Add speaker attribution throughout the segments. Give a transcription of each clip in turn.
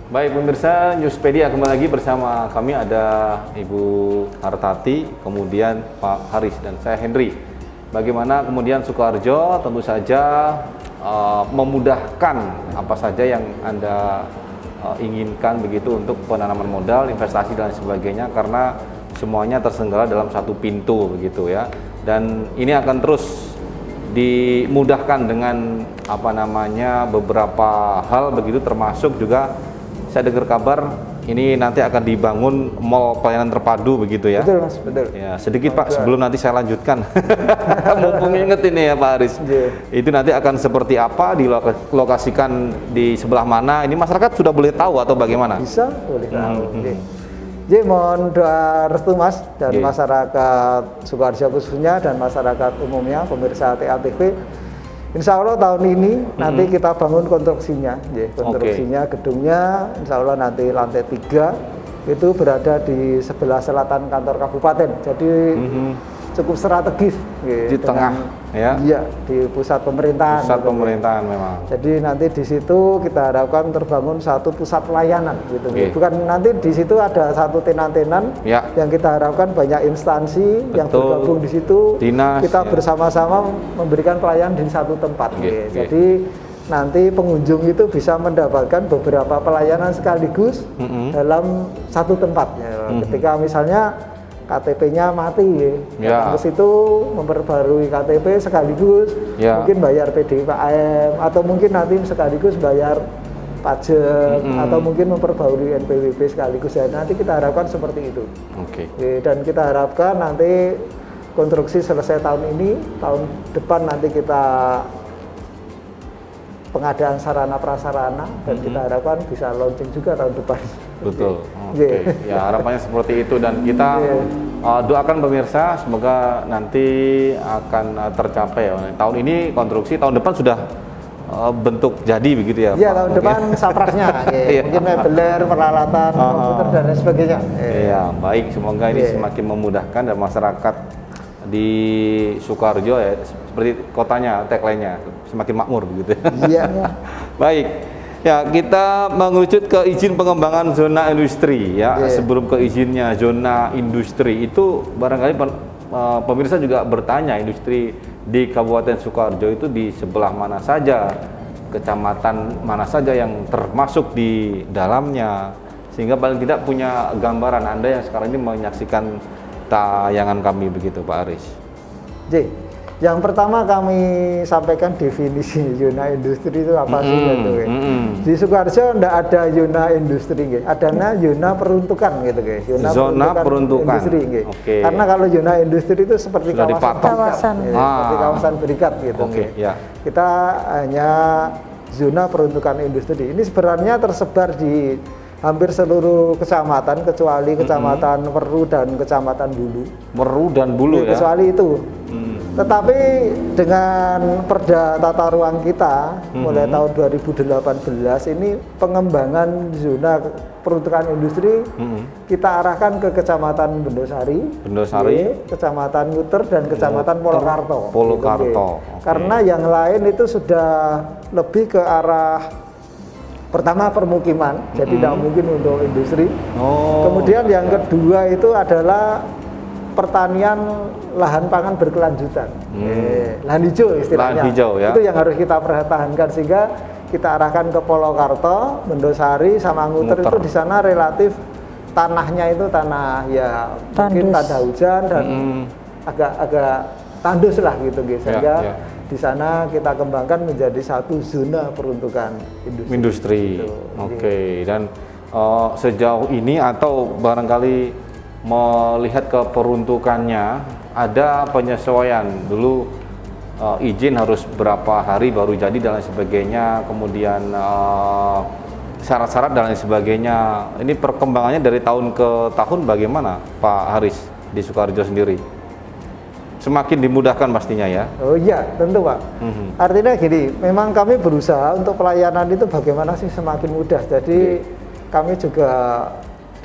Speaker 1: Baik pemirsa Newspedia, kembali lagi bersama kami ada Ibu Hartati, kemudian Pak Haris dan saya Henry. Bagaimana kemudian Sukoharjo tentu saja memudahkan apa saja yang Anda inginkan begitu untuk penanaman modal, investasi dan sebagainya, karena semuanya tersenggala dalam satu pintu begitu ya. Dan ini akan terus dimudahkan dengan beberapa hal begitu, termasuk juga saya dengar kabar ini nanti akan dibangun mall pelayanan terpadu begitu ya.
Speaker 2: Betul Mas, betul.
Speaker 1: Ya, sedikit Pak sebelum nanti saya lanjutkan. Mumpung inget ini ya Pak Haris. Itu nanti akan seperti apa, dilokasikan di sebelah mana? Ini masyarakat sudah boleh tahu atau bagaimana?
Speaker 2: Bisa, boleh tahu. Jadi mohon doa restu Mas dan masyarakat Sukoharjo khususnya dan masyarakat umumnya, pemirsa TATV. Insya Allah tahun ini nanti kita bangun konstruksinya, konstruksinya gedungnya Insya Allah nanti lantai 3 itu berada di sebelah selatan kantor kabupaten, jadi cukup strategis
Speaker 1: di tengah ya?
Speaker 2: Iya, di pusat pemerintahan.
Speaker 1: Pusat pemerintahan memang.
Speaker 2: Jadi nanti di situ kita harapkan terbangun satu pusat pelayanan gitu. Bukan nanti di situ ada satu tenan-tenan yang kita harapkan banyak instansi yang bergabung di situ.
Speaker 1: Dinas,
Speaker 2: kita bersama-sama memberikan pelayanan di satu tempat. Jadi nanti pengunjung itu bisa mendapatkan beberapa pelayanan sekaligus dalam satu tempat. Ketika misalnya KTP-nya mati datang ke situ memperbarui KTP sekaligus mungkin bayar PDPM atau mungkin nanti sekaligus bayar pajak atau mungkin memperbarui NPWP sekaligus ya, nanti kita harapkan seperti itu. Dan kita harapkan nanti konstruksi selesai tahun ini, tahun depan nanti kita pengadaan sarana prasarana dan kita harapkan bisa launching juga tahun depan.
Speaker 1: Betul. Ya harapannya seperti itu, dan kita doakan pemirsa semoga nanti akan tercapai. Tahun ini konstruksi, tahun depan sudah bentuk jadi begitu ya.
Speaker 2: Iya, tahun depan saprasnya. Mungkin mebeler, peralatan, komputer dan lain sebagainya.
Speaker 1: Iya, baik, semoga ini semakin memudahkan dan masyarakat di Sukoharjo ya, seperti kotanya, tagline-nya semakin makmur begitu. Iya. Baik. Ya, kita mengerucut ke izin pengembangan zona industri ya. Sebelum ke izinnya zona industri itu barangkali pemirsa juga bertanya, industri di Kabupaten Sukoharjo itu di sebelah mana saja, kecamatan mana saja yang termasuk di dalamnya, sehingga paling tidak punya gambaran Anda yang sekarang ini menyaksikan tayangan kami begitu Pak Haris. Yang pertama kami sampaikan definisi zona industri itu apa sih gitu.
Speaker 2: Di Sukoharjo tidak ada zona industri, adanya zona peruntukan gitu.
Speaker 1: Zona peruntukan
Speaker 2: industri. Karena kalau zona industri itu seperti kawasan, seperti kawasan berikat gitu. Kita hanya zona peruntukan industri. Ini sebenarnya tersebar di hampir seluruh kecamatan kecuali kecamatan Meru dan kecamatan Bulu.
Speaker 1: Meru dan Bulu ya.
Speaker 2: Kecuali itu. Tetapi dengan Perda Tata Ruang kita mulai tahun 2018 ini pengembangan zona peruntukan industri kita arahkan ke Kecamatan Bendosari, Kecamatan Nguter dan Kecamatan Polokarto. Karena yang lain itu sudah lebih ke arah pertama permukiman, jadi tidak mungkin untuk industri. Kemudian yang kedua itu adalah pertanian lahan pangan berkelanjutan, lahan hijau istilahnya.
Speaker 1: Lahan hijau, ya.
Speaker 2: Itu yang harus kita pertahankan, sehingga kita arahkan ke Polokarto, Bendosari, sama Nguter. Itu di sana relatif tanahnya itu tanah ya mungkin tanda hujan dan agak tandus lah gitu, sehingga di sana kita kembangkan menjadi satu zona peruntukan industri. Dan sejauh ini atau barangkali melihat ke peruntukannya ada penyesuaian dulu, izin harus berapa hari baru jadi dan lain sebagainya, kemudian syarat-syarat dan lain sebagainya. Ini perkembangannya dari tahun ke tahun bagaimana Pak Haris di Sukoharjo sendiri? Semakin dimudahkan pastinya ya? Oh iya, tentu Pak. Artinya gini, memang kami berusaha untuk pelayanan itu bagaimana sih semakin mudah. Jadi kami juga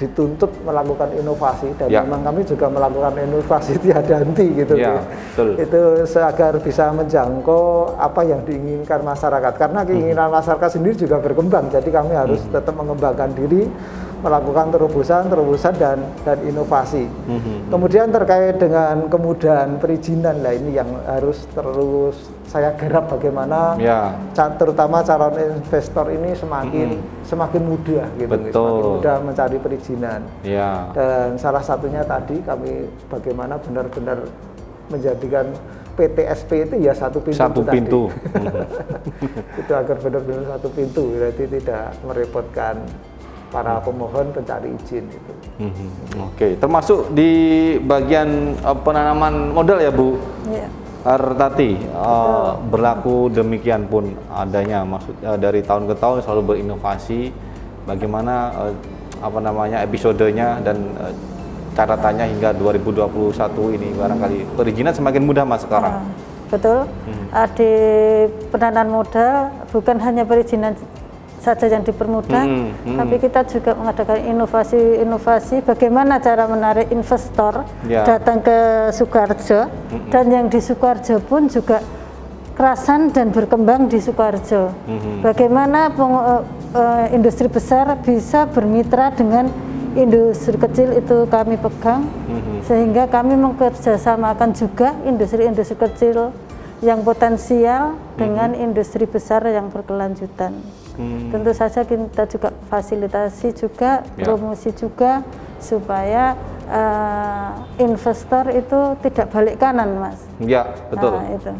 Speaker 2: dituntut melakukan inovasi dan
Speaker 1: Ya.
Speaker 2: memang kami juga melakukan inovasi tiada henti gitu.
Speaker 1: Ya, betul.
Speaker 2: Itu agar bisa menjangkau apa yang diinginkan masyarakat, karena keinginan masyarakat sendiri juga berkembang, jadi kami harus tetap mengembangkan diri, melakukan terobosan dan inovasi. Kemudian terkait dengan kemudahan perizinan, lah ini yang harus terus saya garap bagaimana terutama calon investor ini semakin mudah gitu, semakin mudah mencari perizinan. Dan salah satunya tadi kami bagaimana benar-benar menjadikan PTSP itu ya satu pintu. Itu agar benar-benar satu pintu, berarti tidak merepotkan para pemohon pencari izin itu.
Speaker 1: Oke, termasuk di bagian penanaman modal ya Bu Artati, berlaku demikian pun adanya, maksudnya dari tahun ke tahun selalu berinovasi. Bagaimana episodenya dan catatannya hingga 2021 ini barangkali perizinan semakin mudah Mas sekarang.
Speaker 3: Betul. Di penanaman modal bukan hanya perizinan saja yang dipermudah, tapi kita juga mengadakan inovasi bagaimana cara menarik investor datang ke Sukoharjo, dan yang di Sukoharjo pun juga kerasan dan berkembang di Sukoharjo. Bagaimana industri besar bisa bermitra dengan industri kecil, itu kami pegang, sehingga kami mengerjasamakan juga industri-industri kecil yang potensial dengan industri besar yang berkelanjutan. Tentu saja kita juga fasilitasi juga, promosi juga, supaya investor itu tidak balik kanan, Mas.
Speaker 1: Ya, betul.
Speaker 3: Nah, itu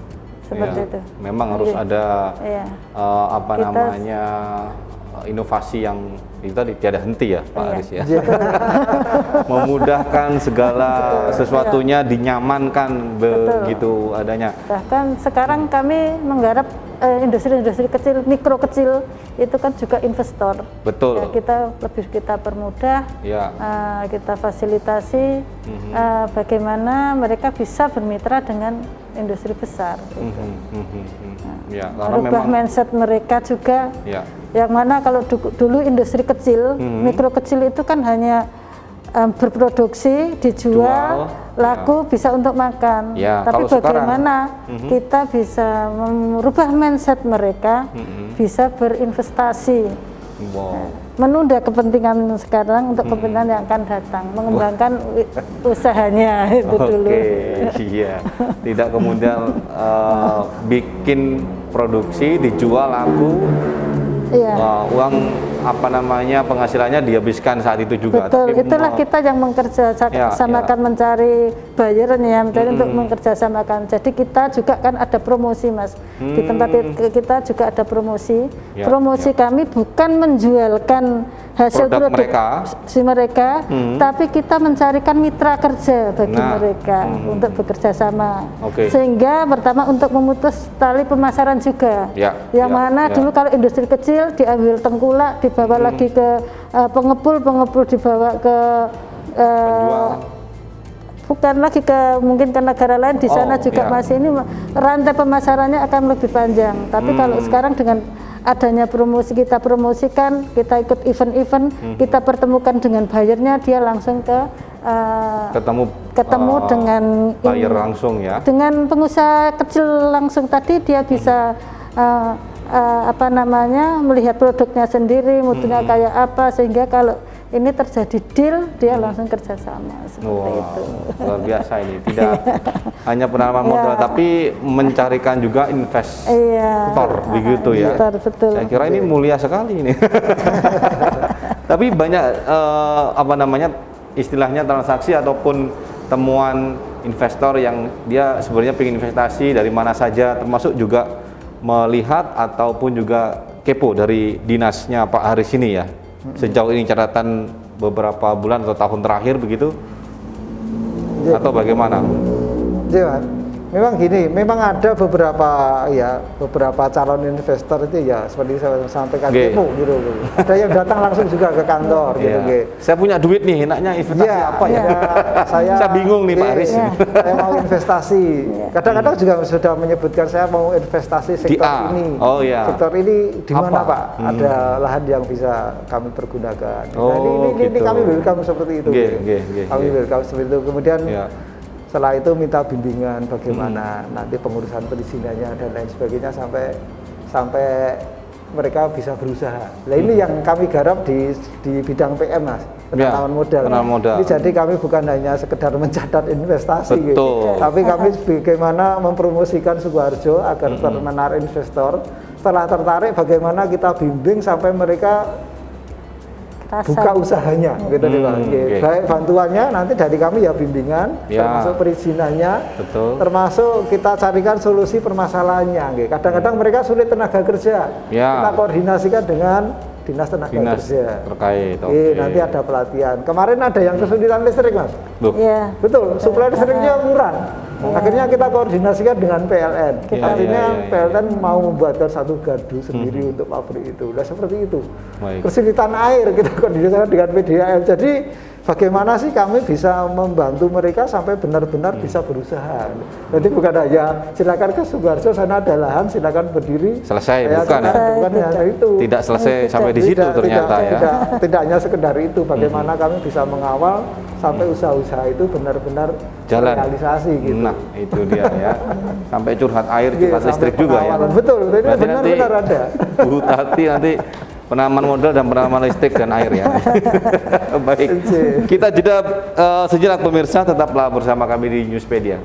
Speaker 3: seperti itu.
Speaker 1: Memang harus ada inovasi yang itu tadi tiada henti ya Pak Aris ya. Memudahkan segala sesuatunya, dinyamankan begitu adanya.
Speaker 3: Bahkan sekarang kami menggarap industri-industri kecil, mikro kecil, itu kan juga investor.
Speaker 1: Betul.
Speaker 3: Ya, kita permudah, kita fasilitasi bagaimana mereka bisa bermitra dengan industri besar. Merubah mindset mereka juga. Yang mana kalau dulu industri kecil, mikro kecil itu kan hanya berproduksi, dijual, laku, bisa untuk makan. Tapi bagaimana kita bisa merubah mindset mereka, bisa berinvestasi, menunda kepentingan sekarang untuk kepentingan yang akan datang, mengembangkan usahanya itu dulu.
Speaker 1: Tidak kemudian bikin produksi, dijual, laku, uang penghasilannya dihabiskan saat itu juga.
Speaker 3: Betul, itulah kita yang mengerjasamakan mencari buyernya, untuk mengerjasamakan. Jadi kita juga kan ada promosi, Mas. Di tempat kita juga ada promosi. Promosi kami bukan menjualkan hasil produksi mereka, tapi kita mencarikan mitra kerja bagi mereka untuk bekerja sama. Sehingga pertama untuk memutus tali pemasaran juga. Yang mana dulu kalau industri kecil diambil tengkulak, dibawa lagi ke pengepul dibawa ke bukan lagi ke mungkin ke negara lain, di sana juga masih ini rantai pemasarannya akan lebih panjang. Tapi kalau sekarang dengan adanya promosi, kita promosikan, kita ikut event-event, kita pertemukan dengan buyernya, dia langsung ke ketemu dengan
Speaker 1: buyer langsung ya.
Speaker 3: Dengan pengusaha kecil langsung tadi, dia bisa melihat produknya sendiri, mutunya kayak apa, sehingga kalau ini terjadi deal, dia langsung kerjasama seperti itu.
Speaker 1: Luar biasa ini, tidak hanya penanaman modal, tapi mencarikan juga investor, begitu ya.
Speaker 3: Betul.
Speaker 1: Saya kira ini mulia sekali ini. Tapi banyak istilahnya transaksi ataupun temuan investor yang dia sebenarnya ingin investasi dari mana saja, termasuk juga melihat ataupun juga kepo dari dinasnya Pak Haris ini ya. Sejauh ini catatan beberapa bulan atau tahun terakhir begitu, atau bagaimana?
Speaker 2: Memang gini, memang ada beberapa calon investor itu ya seperti saya sampaikan demo gitu. Ada yang datang langsung juga ke kantor gitu.
Speaker 1: Saya punya duit nih, enaknya investasi apa ya? Saya bingung nih Pak Aris.
Speaker 2: Saya mau investasi. Kadang-kadang juga sudah menyebutkan saya mau investasi sektor ini.
Speaker 1: Oh iya.
Speaker 2: Sektor ini di mana Pak? Ada lahan yang bisa kami pergunakan. Ini kami welcome seperti itu. Kami welcome seperti itu. Kemudian setelah itu minta bimbingan bagaimana nanti pengurusan perizinannya dan lain sebagainya sampai mereka bisa berusaha. Nah ini yang kami garap di bidang PM Mas, penanaman modal. Ini jadi kami bukan hanya sekedar mencatat investasi gitu, tapi kami bagaimana mempromosikan Sukoharjo agar menarik investor. Setelah tertarik bagaimana kita bimbing sampai mereka buka usahanya gitu baik bantuannya nanti dari kami ya bimbingan termasuk perizinannya termasuk kita carikan solusi permasalahannya kadang-kadang mereka sulit tenaga kerja kita koordinasikan dengan dinas tenaga kerja
Speaker 1: terkait
Speaker 2: nanti ada pelatihan kemarin ada yang kesulitan listrik Mas betul suplai listriknya kurang akhirnya kita koordinasikan dengan PLN artinya PLN mau membuatkan satu gardu sendiri untuk pabrik itu seperti itu. Kesulitan air kita koordinasikan dengan PDAM jadi bagaimana sih kami bisa membantu mereka sampai benar-benar bisa berusaha. Jadi bukan hanya silakan ke Sukoharjo sana ada lahan silakan berdiri
Speaker 1: selesai bukan
Speaker 2: hanya itu
Speaker 1: tidak selesai sampai di situ ternyata
Speaker 2: tidak hanya sekedar itu bagaimana kami bisa mengawal sampai usaha-usaha itu benar-benar
Speaker 1: jalan
Speaker 2: realisasi gitu.
Speaker 1: Nah itu dia ya sampai curhat air curhat listrik juga ya
Speaker 2: betul ini benar-benar ada
Speaker 1: Bu Tati nanti penanaman modal dan penanaman listrik dan air ya. Baik kita jeda sejenak pemirsa tetaplah bersama kami di Newspedia.